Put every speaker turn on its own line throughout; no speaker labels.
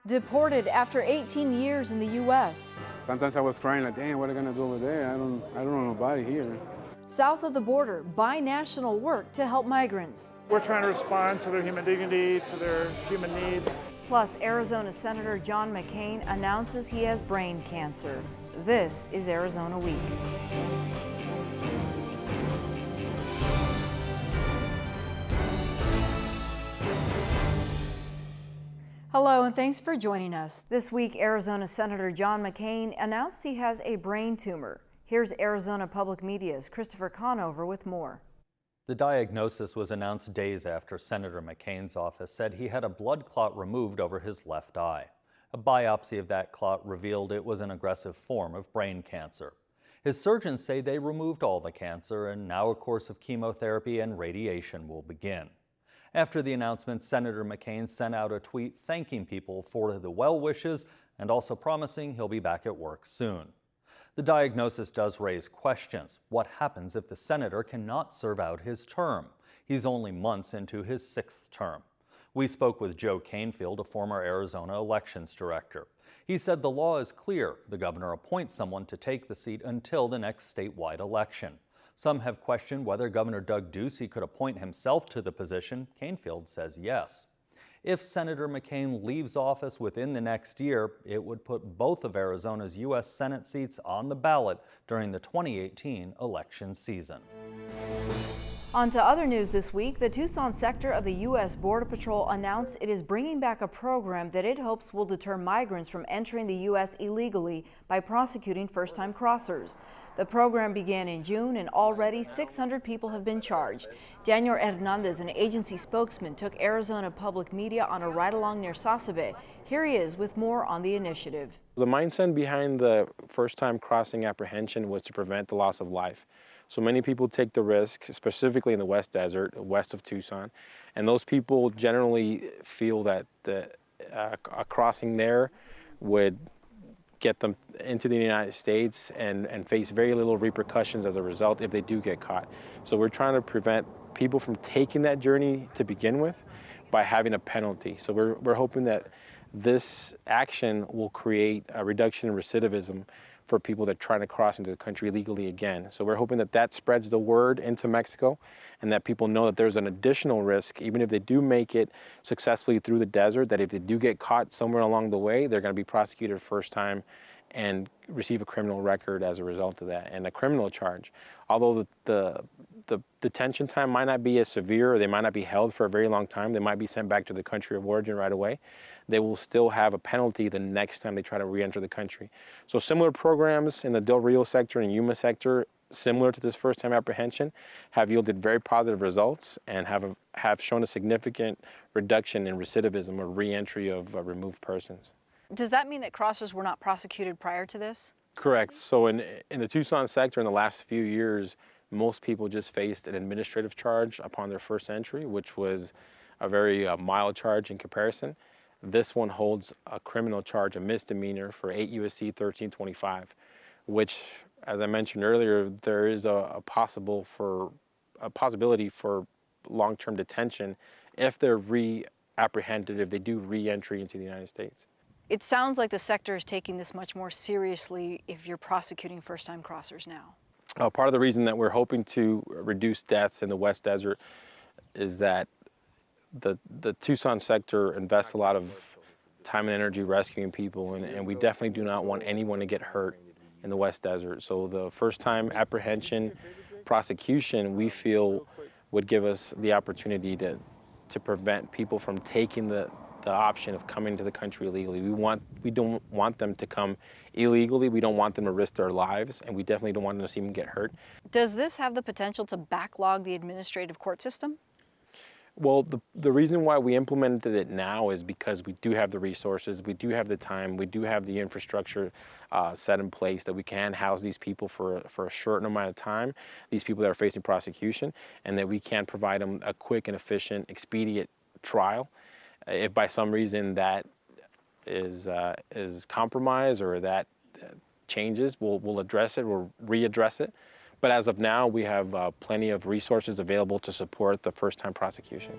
Deported after 18 years in the U.S.
Sometimes I was crying like, damn, what are they gonna do over there? I don't know nobody here.
South of the border, binational work to help migrants.
We're trying to respond to their human dignity, to their human needs.
Plus, Arizona Senator John McCain announces he has brain cancer. This is Arizona Week. Hello, and thanks for joining us. This week, Arizona Senator John McCain announced he has a brain tumor. Here's Arizona Public Media's Christopher Conover with more.
The diagnosis was announced days after Senator McCain's office said he had a blood clot removed over his left eye. A biopsy of that clot revealed it was an aggressive form of brain cancer. His surgeons say they removed all the cancer, and now a course of chemotherapy and radiation will begin. After the announcement, Senator McCain sent out a tweet thanking people for the well wishes and also promising he'll be back at work soon. The diagnosis does raise questions. What happens if the senator cannot serve out his term? He's only months into his 6th term. We spoke with Joe Canfield, a former Arizona elections director. He said the law is clear. The governor appoints someone to take the seat until the next statewide election. Some have questioned whether Governor Doug Ducey could appoint himself to the position. Canfield says yes. If Senator McCain leaves office within the next year, it would put both of Arizona's U.S. Senate seats on the ballot during the 2018 election season.
On to other news this week. The Tucson sector of the U.S. Border Patrol announced it is bringing back a program that it hopes will deter migrants from entering the U.S. illegally by prosecuting first-time crossers. The program began in June, and already 600 people have been charged. Daniel Hernandez, an agency spokesman, took Arizona Public Media on a ride-along near Sasabe. Here he is with more on the initiative.
The mindset behind the first-time crossing apprehension was to prevent the loss of life. So many people take the risk, specifically in the West Desert, west of Tucson, and those people generally feel that a crossing there would get them into the United States and face very little repercussions as a result if they do get caught. So we're trying to prevent people from taking that journey to begin with by having a penalty. So we're hoping that this action will create a reduction in recidivism for people that try to cross into the country illegally again. So we're hoping that that spreads the word into Mexico and that people know that there's an additional risk, even if they do make it successfully through the desert, that if they do get caught somewhere along the way, they're going to be prosecuted first time and receive a criminal record as a result of that, and a criminal charge. Although the detention time might not be as severe, or they might not be held for a very long time, they might be sent back to the country of origin right away, they will still have a penalty the next time they try to re-enter the country. So similar programs in the Del Rio sector and Yuma sector, similar to this first-time apprehension, have yielded very positive results and have shown a significant reduction in recidivism or re-entry of removed persons.
Does that mean that crossers were not prosecuted prior to this?
Correct. So in the Tucson sector in the last few years, most people just faced an administrative charge upon their first entry, which was a very mild charge in comparison. This one holds a criminal charge, a misdemeanor for 8 U.S.C. 1325, which, as I mentioned earlier, there is a possibility for long-term detention if they're re-apprehended, if they do re-entry into the United States.
It sounds like the sector is taking this much more seriously if you're prosecuting first-time crossers now.
Part of the reason that we're hoping to reduce deaths in the West Desert is that the Tucson sector invests a lot of time and energy rescuing people, and we definitely do not want anyone to get hurt in the West Desert. So the first-time apprehension prosecution, we feel, would give us the opportunity to prevent people from taking the option of coming to the country illegally. We don't want them to come illegally. We don't want them to risk their lives, and we definitely don't want them to see them get hurt.
Does this have the potential to backlog the administrative court system?
Well, the reason why we implemented it now is because we do have the resources, we do have the time, we do have the infrastructure set in place that we can house these people for a short amount of time, these people that are facing prosecution, and that we can provide them a quick and efficient, expedient trial. If by some reason that is compromised or that changes, we'll address it, we'll readdress it. But as of now, we have plenty of resources available to support the first-time prosecution.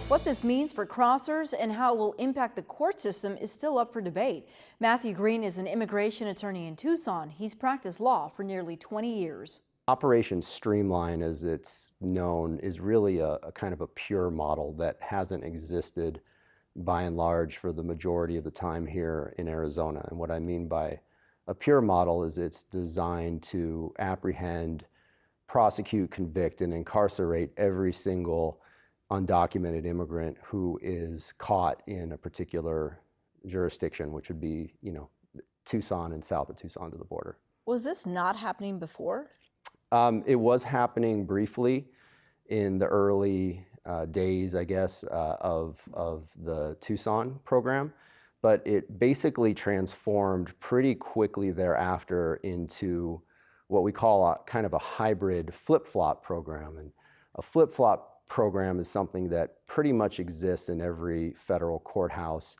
What this means for crossers and how it will impact the court system is still up for debate. Matthew Green is an immigration attorney in Tucson. He's practiced law for nearly 20 years.
Operation Streamline, as it's known, is really a kind of a pure model that hasn't existed by and large for the majority of the time here in Arizona. And what I mean by a pure model is it's designed to apprehend, prosecute, convict, and incarcerate every single undocumented immigrant who is caught in a particular jurisdiction, which would be, Tucson and south of Tucson to the border.
Was this not happening before?
It was happening briefly in the early days, I guess, of the Tucson program, but it basically transformed pretty quickly thereafter into what we call a kind of a hybrid flip-flop program. And a flip-flop program is something that pretty much exists in every federal courthouse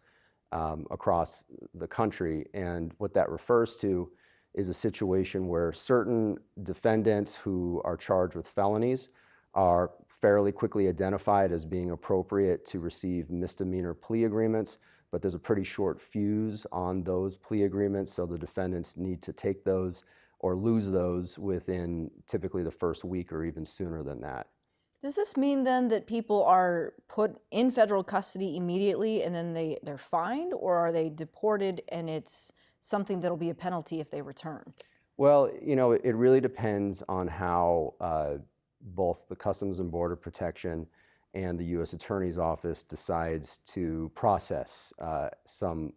across the country. And what that refers to is a situation where certain defendants who are charged with felonies are fairly quickly identified as being appropriate to receive misdemeanor plea agreements, but there's a pretty short fuse on those plea agreements, so the defendants need to take those or lose those within typically the first week or even sooner than that.
Does this mean then that people are put in federal custody immediately and then they're fined, or are they deported and it's something that'll be a penalty if they return?
Well, it really depends on how both the Customs and Border Protection and the U.S. Attorney's Office decides to process some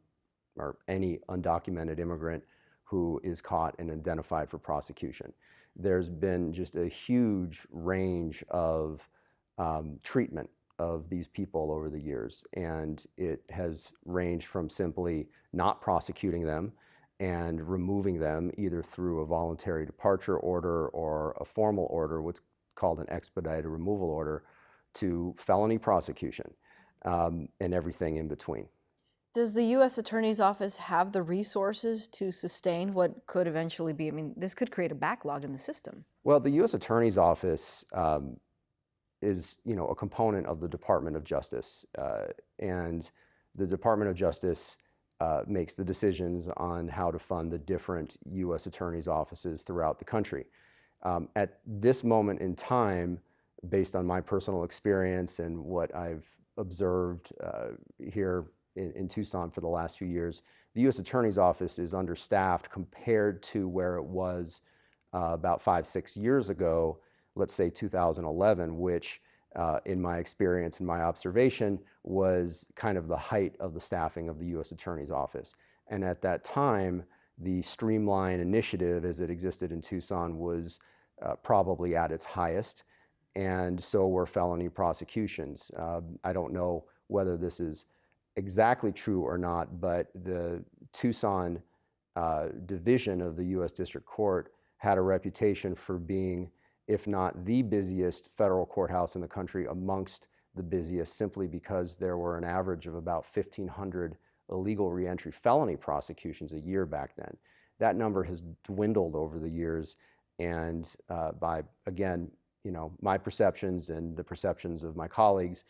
or any undocumented immigrant who is caught and identified for prosecution. There's been just a huge range of treatment of these people over the years, and it has ranged from simply not prosecuting them and removing them either through a voluntary departure order or a formal order, what's called an expedited removal order, to felony prosecution and everything in between.
Does the U.S. Attorney's Office have the resources to sustain what could eventually be, this could create a backlog in the system?
Well, the U.S. Attorney's Office is, a component of the Department of Justice, and the Department of Justice makes the decisions on how to fund the different U.S. Attorney's offices throughout the country. At this moment in time, based on my personal experience and what I've observed here in Tucson for the last few years, the U.S. Attorney's Office is understaffed compared to where it was about 5-6 years ago, let's say 2011, which in my experience and my observation was kind of the height of the staffing of the U.S. Attorney's Office. And at that time, the Streamline initiative as it existed in Tucson was probably at its highest, and so were felony prosecutions. I don't know whether this is exactly true or not, but the Tucson division of the U.S. District Court had a reputation for being, if not the busiest federal courthouse in the country, amongst the busiest, simply because there were an average of about 1,500 illegal reentry felony prosecutions a year back then. That number has dwindled over the years, and by, again, my perceptions and the perceptions of my colleagues,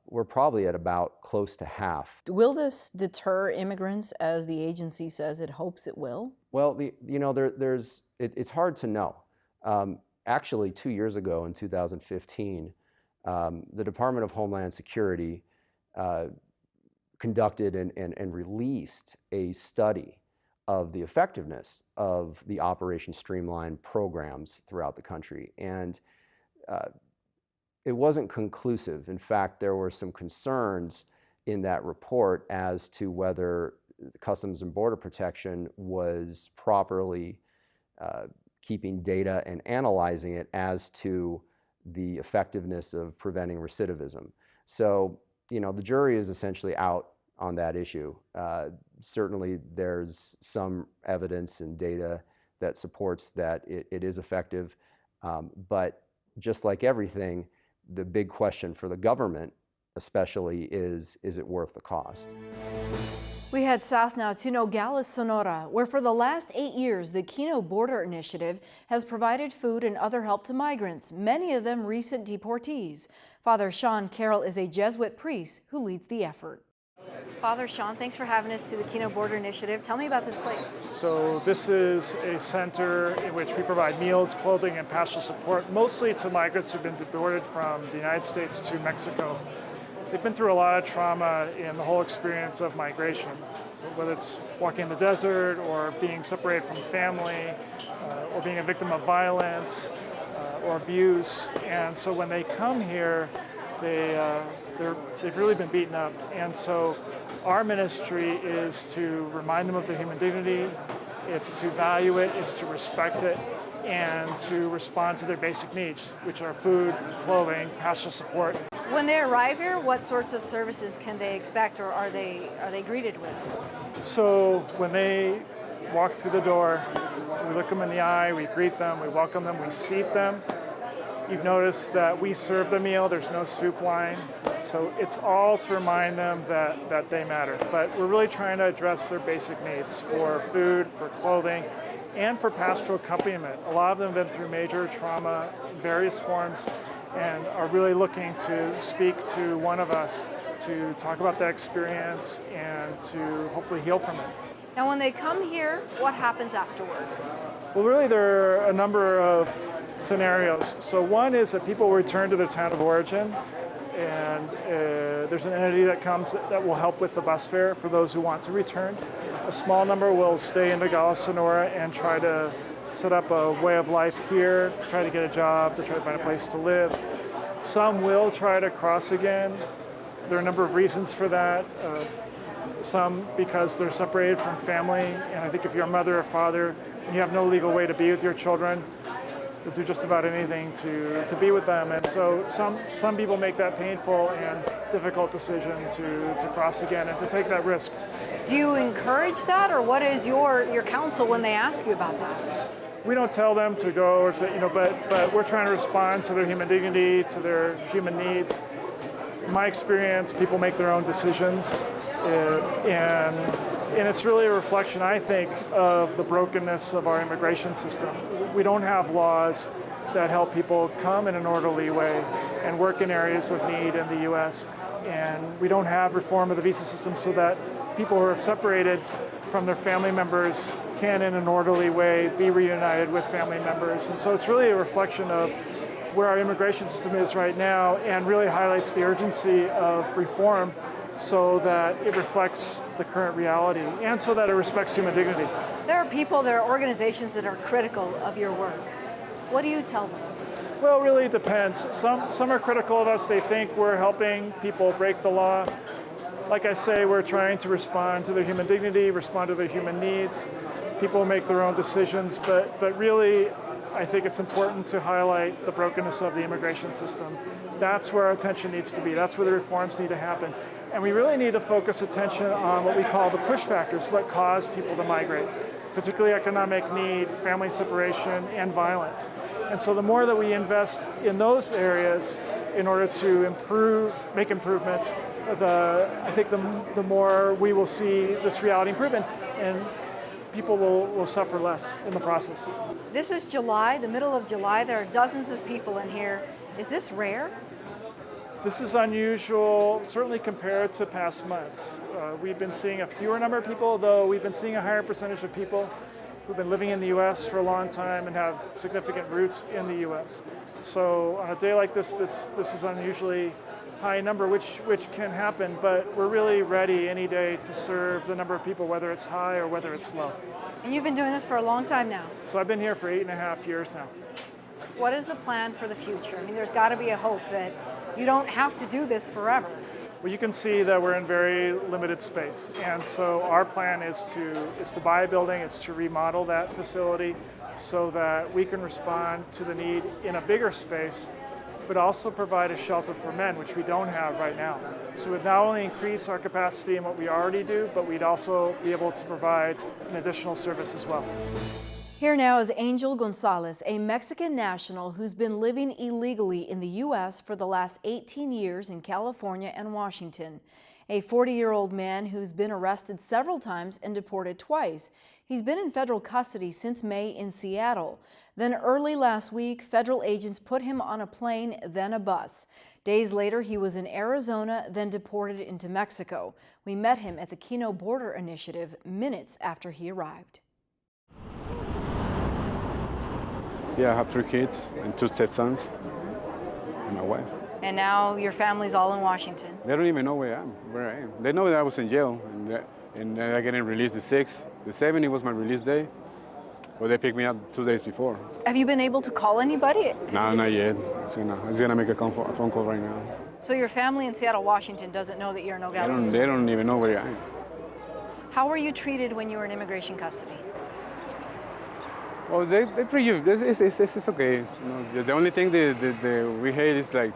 we're probably at about close to half.
Will this deter immigrants, as the agency says it hopes it will?
Well, it's hard to know. Actually, 2 years ago in 2015, the Department of Homeland Security conducted and released a study of the effectiveness of the Operation Streamline programs throughout the country. And it wasn't conclusive. In fact, there were some concerns in that report as to whether Customs and Border Protection was properly keeping data and analyzing it as to the effectiveness of preventing recidivism. So, the jury is essentially out on that issue. Certainly, there's some evidence and data that supports that it is effective, but just like everything, the big question for the government especially is it worth the cost?
We head south now to Nogales, Sonora, where for the last 8 years, the Kino Border Initiative has provided food and other help to migrants, many of them recent deportees. Father Sean Carroll is a Jesuit priest who leads the effort. Father Sean, thanks for having us to the Kino Border Initiative. Tell me about this place.
So this is a center in which we provide meals, clothing, and pastoral support, mostly to migrants who've been deported from the United States to Mexico. They've been through a lot of trauma in the whole experience of migration, so whether it's walking in the desert or being separated from family or being a victim of violence or abuse. And so when they come here, they've really been beaten up. And so our ministry is to remind them of their human dignity, it's to value it, it's to respect it, and to respond to their basic needs, which are food, clothing, pastoral support.
When they arrive here, what sorts of services can they expect, or are they greeted with?
So when they walk through the door, we look them in the eye, we greet them, we welcome them, we seat them. You've noticed that we serve the meal, there's no soup line. So it's all to remind them that they matter. But we're really trying to address their basic needs for food, for clothing, and for pastoral accompaniment. A lot of them have been through major trauma in various forms and are really looking to speak to one of us to talk about that experience and to hopefully heal from it.
Now, when they come here, what happens afterward?
Well, really, there are a number of scenarios. So one is that people return to their town of origin, and there's an entity that comes that will help with the bus fare for those who want to return. A small number will stay in Nogales, Sonora, and try to set up a way of life here, try to get a job, to try to find a place to live. Some will try to cross again. There are a number of reasons for that. Some because they're separated from family, and I think if you're a mother or father and you have no legal way to be with your children, you'll do just about anything to be with them. And so some people make that painful and difficult decision to cross again and to take that risk.
Do you encourage that, or what is your counsel when they ask you about that?
We don't tell them to go or say, but we're trying to respond to their human dignity, to their human needs. In my experience, people make their own decisions, and it's really a reflection, I think, of the brokenness of our immigration system. We don't have laws that help people come in an orderly way and work in areas of need in the U.S., and we don't have reform of the visa system so that people who are separated from their family members can, in an orderly way, be reunited with family members. And so it's really a reflection of where our immigration system is right now, and really highlights the urgency of reform so that it reflects the current reality and so that it respects human dignity.
There are people, there are organizations that are critical of your work. What do you tell them?
Well, it really depends. Some are critical of us. They think we're helping people break the law. Like I say, we're trying to respond to their human dignity, respond to their human needs. People make their own decisions, but really, I think it's important to highlight the brokenness of the immigration system. That's where our attention needs to be. That's where the reforms need to happen. And we really need to focus attention on what we call the push factors, what cause people to migrate, particularly economic need, family separation, and violence. And so the more that we invest in those areas in order to make improvements, I think the more we will see this reality improvement, and people will suffer less in the process.
This is July, the middle of July. There are dozens of people in here. Is this rare?
This is unusual, certainly compared to past months. We've been seeing a fewer number of people, though we've been seeing a higher percentage of people who've been living in the U.S. for a long time and have significant roots in the U.S. So on a day like this is an unusually high number, which can happen, but we're really ready any day to serve the number of people, whether it's high or whether it's low.
And you've been doing this for a long time now.
So I've been here for 8.5 years now.
What is the plan for the future? I mean, there's got to be a hope that you don't have to do this forever.
Well, you can see that we're in very limited space, and so our plan is to buy a building, it's to remodel that facility so that we can respond to the need in a bigger space, but also provide a shelter for men, which we don't have right now. So we'd not only increase our capacity in what we already do, but we'd also be able to provide an additional service as well.
Here now is Angel Gonzalez, a Mexican national who's been living illegally in the U.S. for the last 18 years in California and Washington. a 40-year-old man who's been arrested several times and deported twice. He's been in federal custody since May in Seattle. Then early last week, federal agents put him on a plane, then a bus. Days later, he was in Arizona, then deported into Mexico. We met him at the Keno Border Initiative minutes after he arrived.
Yeah, I have 3 kids and 2 stepsons and my wife.
And now your family's all in Washington.
They don't even know where I am. They know that I was in jail and I getting released the 6th. The 7th was my release day, but they picked me up 2 days before.
Have you been able to call anybody?
No, not yet. It's gonna make a phone call right now.
So your family in Seattle, Washington doesn't know that you're in Nogales?
They don't even know where I am.
How were you treated when you were in immigration custody?
Well, they treat you. It's okay. You know, the only thing that we hate is like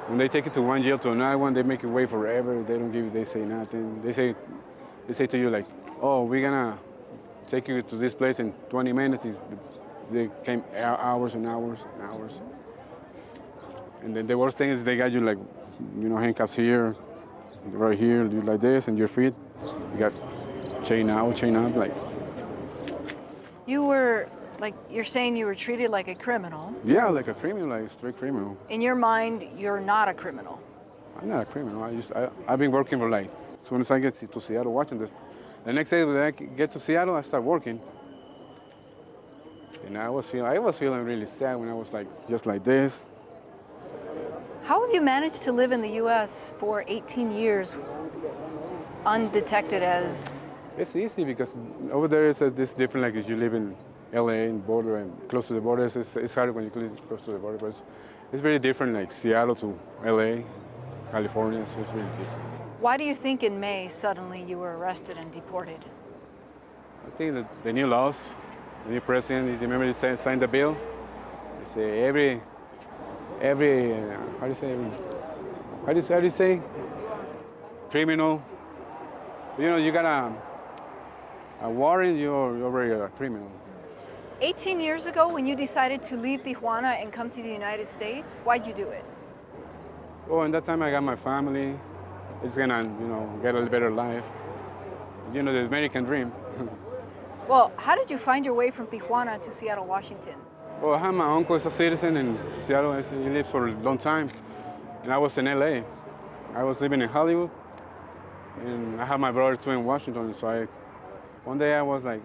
when they take you to one jail to another one, they make you wait forever. They don't give you. They say nothing. They say to you like, "Oh, we're gonna take you to this place in 20 minutes." They came hours and hours and hours. And then the worst thing is they got you like, you know, handcuffs here, right here, do like this, and your feet. You got chain up, like.
You were, like, you're saying you were treated like a criminal.
Yeah, like a criminal, like a straight criminal.
In your mind, you're not a criminal.
I'm not a criminal. I've been working for like, as soon as I get to Seattle, watching this. The next day when I get to Seattle, I start working. And I was feeling really sad when I was like, just like this.
How have you managed to live in the U.S. for 18 years undetected as...
It's easy because over there it's different, like if you live in LA and border and close to the border, it's harder when you live close to the border, but it's very different, like Seattle to LA, California, so it's really different.
Why do you think in May suddenly you were arrested and deported?
I think that the new laws, the new president, remember he signed the bill? They say every how do you say? Criminal. You know, you got a warrant, you're already a criminal.
18 years ago, when you decided to leave Tijuana and come to the United States, why'd you do it?
Well, in that time I got my family. It's gonna, you know, get a better life. You know, the American dream.
Well, how did you find your way from Tijuana to Seattle, Washington?
Well, I have my uncle is a citizen in Seattle. He lived for a long time. And I was in LA. I was living in Hollywood. And I have my brother too in Washington. So one day I was like,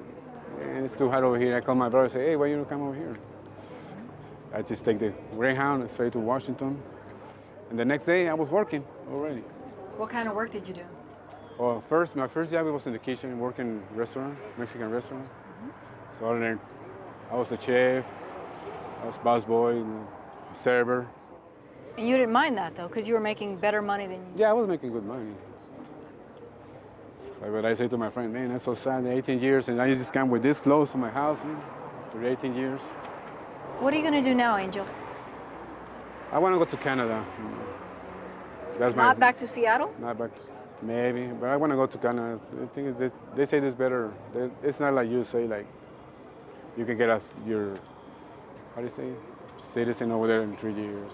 man, it's too hot over here. I called my brother and said, hey, why you don't come over here? I just take the Greyhound straight to Washington. And the next day I was working already.
What kind of work did you do?
Well, my first job was in the kitchen, working restaurant, Mexican restaurant. Mm-hmm. So I learned, I was a chef, I was busboy, server.
And you didn't mind that though, because you were making better money than you.
Yeah, I was making good money. But I say to my friend, man, that's so sad, 18 years, and I just come with this close to my house for 18 years.
What are you going to do now, Angel?
I want to go to Canada. That's
not back to Seattle?
Not back, maybe, but I want to go to Canada. I think they say this better. It's not like you say, like, you can get your, how do you say, citizen over there in 3 years.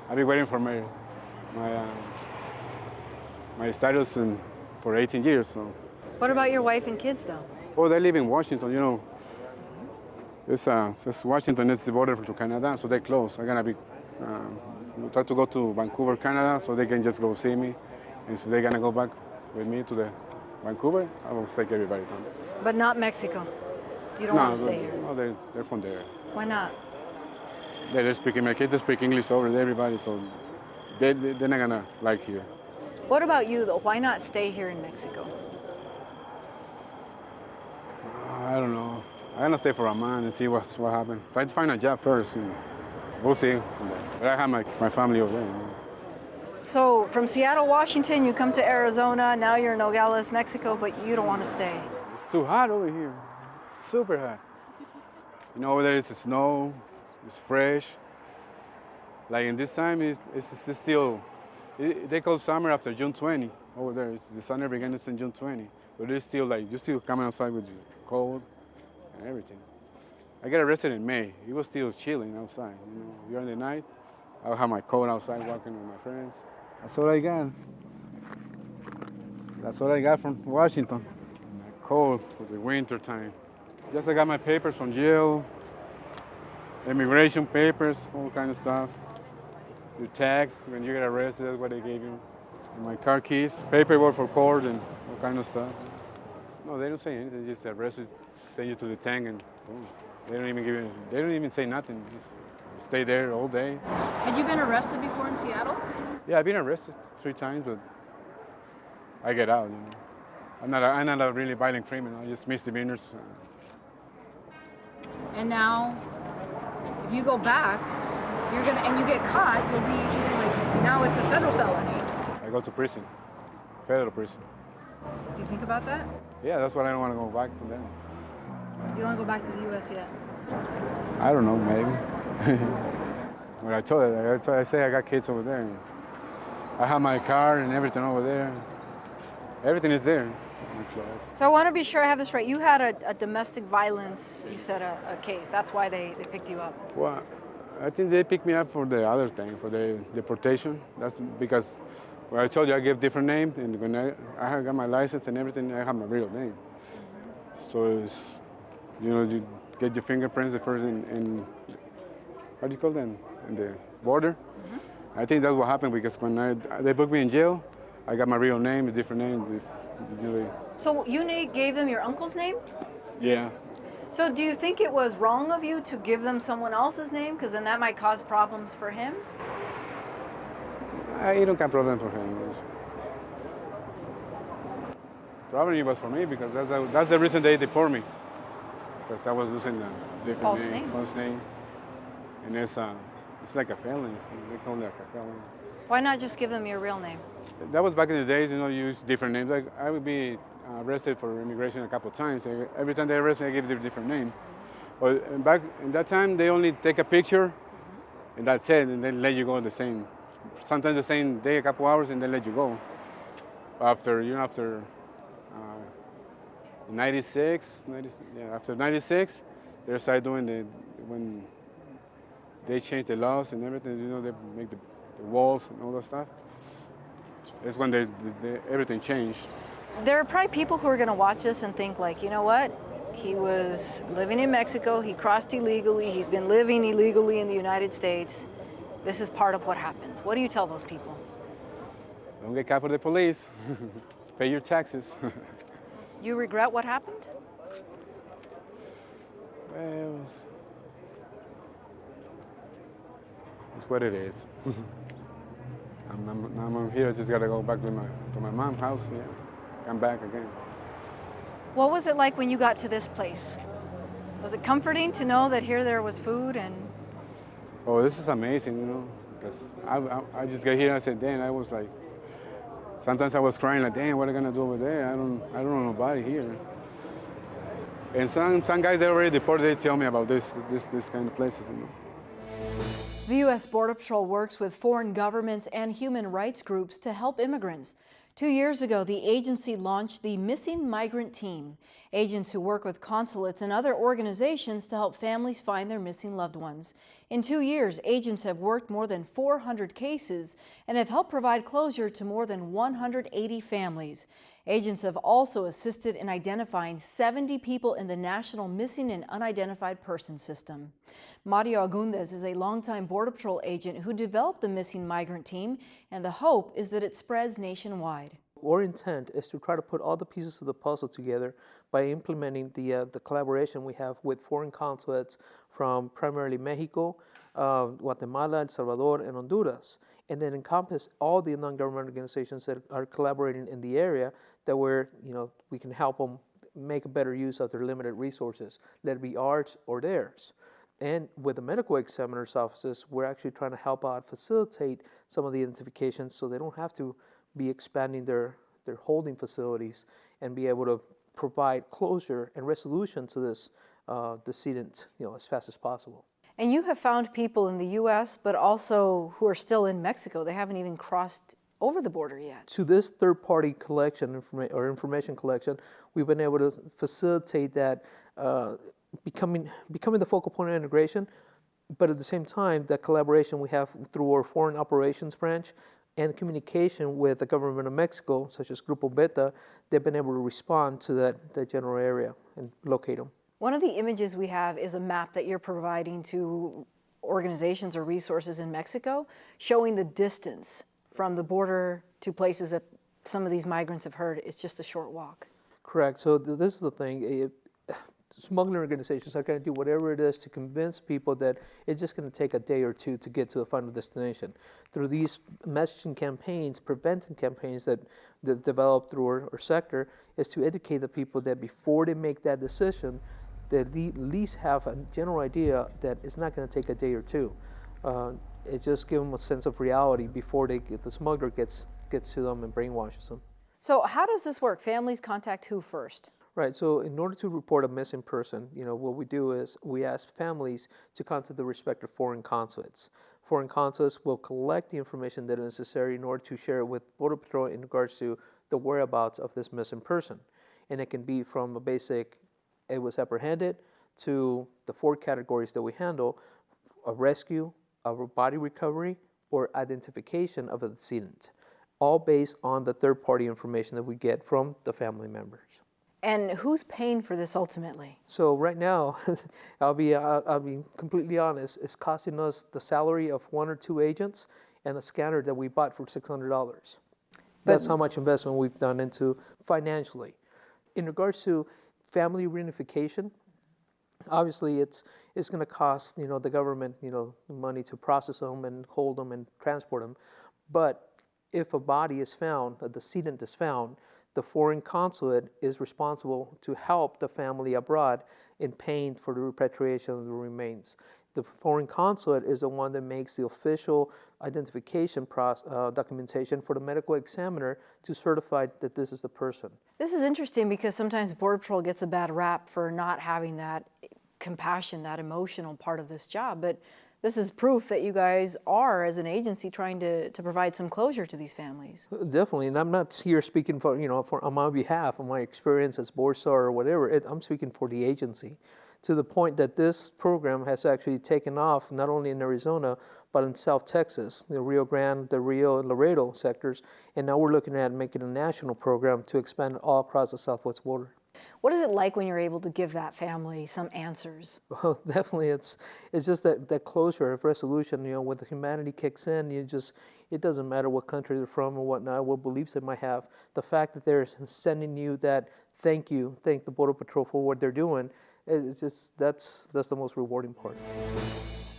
I've been waiting for my status for 18 years. So.
What about your wife and kids, though?
Oh, they live in Washington, you know. It's Washington, it's the border to Canada, so they're close. I'm gonna be try to go to Vancouver, Canada, so they can just go see me. And so they're gonna go back with me to the Vancouver. I will take everybody down there.
But not Mexico. You don't want to stay here.
No, they're from there.
Why not?
They're speaking. My kids speak English over there, everybody, so they're not gonna like here.
What about you, though? Why not stay here in Mexico?
I don't know. I'm gonna stay for a month and see what happens. Try to find a job first. You know. We'll see. But I have my family over there. You know.
So from Seattle, Washington, you come to Arizona. Now you're in Nogales, Mexico, but you don't want to stay.
It's too hot over here. Super hot. You know, over there it's snow. It's fresh. Like in this time, it's still. They call summer after June 20 over there. The summer begins in June 20. But it's still like, you're still coming outside with your cold and everything. I got arrested in May. It was still chilling outside. You know, during the night, I'll have my coat outside walking with my friends. That's all I got. That's what I got from Washington. Cold for the winter time. Just I got my papers from jail, immigration papers, all kind of stuff. Your tax, when you get arrested, that's what they gave you. My car keys, paperwork for court, and all kind of stuff. No, they don't say anything. They just arrest you, send you to the tank, and boom. They don't even give you. They don't even say nothing. Just stay there all day.
Had you been arrested before in Seattle?
Yeah, I've been arrested 3 times, but I get out. You know. I'm not a really violent criminal. I just misdemeanors.
And now, if you go back, and you get caught, you'll be like, now it's a federal felony.
I go to prison, federal prison.
Do you think about that?
Yeah, that's why I don't want to go back to them.
You don't want to go back to the U.S. yet?
I don't know, maybe. When I told her, I say I got kids over there. I have my car and everything over there. Everything is there.
So I want to be sure I have this right. You had a domestic violence, you said a case. That's why they picked you up.
Well, I think they picked me up for the other thing, for the deportation. That's because, well, I told you I gave different name, and when I got my license and everything, I have my real name. So it's, you know, you get your fingerprints first in how do you call them? In the border. Mm-hmm. I think that's what happened because when they booked me in jail, I got my real name, a different name.
So you gave them your uncle's name?
Yeah.
So do you think it was wrong of you to give them someone else's name? Because then that might cause problems for him?
I don't got problem for him. Probably it was for me because that's the reason they deport me. Because I was using a different
false name.
False name. And it's like a felony. They call it like a felony.
Why not just give them your real name?
That was back in the days, you know, you use different names. Like I would be arrested for immigration a couple of times. Every time they arrest me, I give them a different name. But back in that time, they only take a picture, and that's it, and they let you go the same. Sometimes the same day, a couple hours, and they let you go. After 96, after 96, they started doing when they changed the laws and everything, you know, they make the walls and all that stuff. That's when everything changed.
There are probably people who are going to watch this and think like, you know what? He was living in Mexico, he crossed illegally, he's been living illegally in the United States. This is part of what happens. What do you tell those people?
Don't get caught for the police. Pay your taxes.
You regret what happened?
Well, it's what it is. I'm here. I just gotta go back to my mom's house. Yeah, come back again.
What was it like when you got to this place? Was it comforting to know that here there was food and?
Oh, this is amazing, you know, because I just got here and I said, damn, I was like, sometimes I was crying like, damn, what am I gonna do over there? I don't know nobody here. And some guys that already deported, they tell me about this kind of places, you know.
The U.S. Border Patrol works with foreign governments and human rights groups to help immigrants. 2 years ago, the agency launched the Missing Migrant Team, agents who work with consulates and other organizations to help families find their missing loved ones. In 2 years, agents have worked more than 400 cases and have helped provide closure to more than 180 families. Agents have also assisted in identifying 70 people in the National Missing and Unidentified Person System. Mario Agundez is a longtime Border Patrol agent who developed the Missing Migrant Team, and the hope is that it spreads nationwide.
Our intent is to try to put all the pieces of the puzzle together by implementing the collaboration we have with foreign consulates from primarily Mexico, Guatemala, El Salvador, and Honduras, and then encompass all the non-government organizations that are collaborating in the area that we can help them make a better use of their limited resources, let it be ours or theirs. And with the medical examiner's offices, we're actually trying to help out facilitate some of the identifications so they don't have to be expanding their holding facilities and be able to provide closure and resolution to this decedent as fast as possible.
And you have found people in the U.S., but also who are still in Mexico. They haven't even crossed over the border yet.
To this third-party collection or information collection, we've been able to facilitate that becoming the focal point of integration, but at the same time, that collaboration we have through our foreign operations branch and communication with the government of Mexico, such as Grupo Beta, they've been able to respond to that general area and locate them.
One of the images we have is a map that you're providing to organizations or resources in Mexico, showing the distance from the border to places that some of these migrants have heard it's just a short walk.
Correct. So this is the thing. Smuggling organizations are going to do whatever it is to convince people that it's just going to take a day or two to get to the final destination. Through these messaging campaigns, preventing campaigns that develop through our sector, is to educate the people that before they make that decision, they at least have a general idea that it's not going to take a day or two. It just gives them a sense of reality before the smuggler gets to them and brainwashes them.
So how does this work? Families contact who first?
Right, so in order to report a missing person, what we do is we ask families to contact the respective foreign consulates. Foreign consulates will collect the information that is necessary in order to share it with Border Patrol in regards to the whereabouts of this missing person. And it can be from a basic, it was apprehended, to the 4 categories that we handle: a rescue, a body recovery, or identification of a decedent, all based on the third-party information that we get from the family members.
And who's paying for this ultimately?
So right now, I'll be completely honest, it's costing us the salary of 1 or 2 agents and a scanner that we bought for $600. That's how much investment we've done into financially. In regards to family reunification, obviously it's going to cost the government money to process them and hold them and transport them. But if a body is found, a decedent is found, the foreign consulate is responsible to help the family abroad in paying for the repatriation of the remains. The foreign consulate is the one that makes the official identification documentation for the medical examiner to certify that this is the person.
This is interesting because sometimes Border Patrol gets a bad rap for not having that compassion, that emotional part of this job, but this is proof that you guys are, as an agency, trying to provide some closure to these families.
Definitely, and I'm not here speaking for on my behalf, on my experience as board star or whatever. I'm speaking for the agency, to the point that this program has actually taken off not only in Arizona but in South Texas, the Rio Grande, the Rio and Laredo sectors, and now we're looking at making a national program to expand it all across the southwest border.
What is it like when you're able to give that family some answers?
Well, definitely, it's just that closure of resolution. When the humanity kicks in, it doesn't matter what country they're from or whatnot, what beliefs they might have. The fact that they're sending you that thank the Border Patrol for what they're doing, it's just that's the most rewarding part.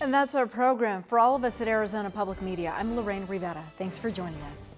And that's our program. For all of us at Arizona Public Media, I'm Lorraine Rivera. Thanks for joining us.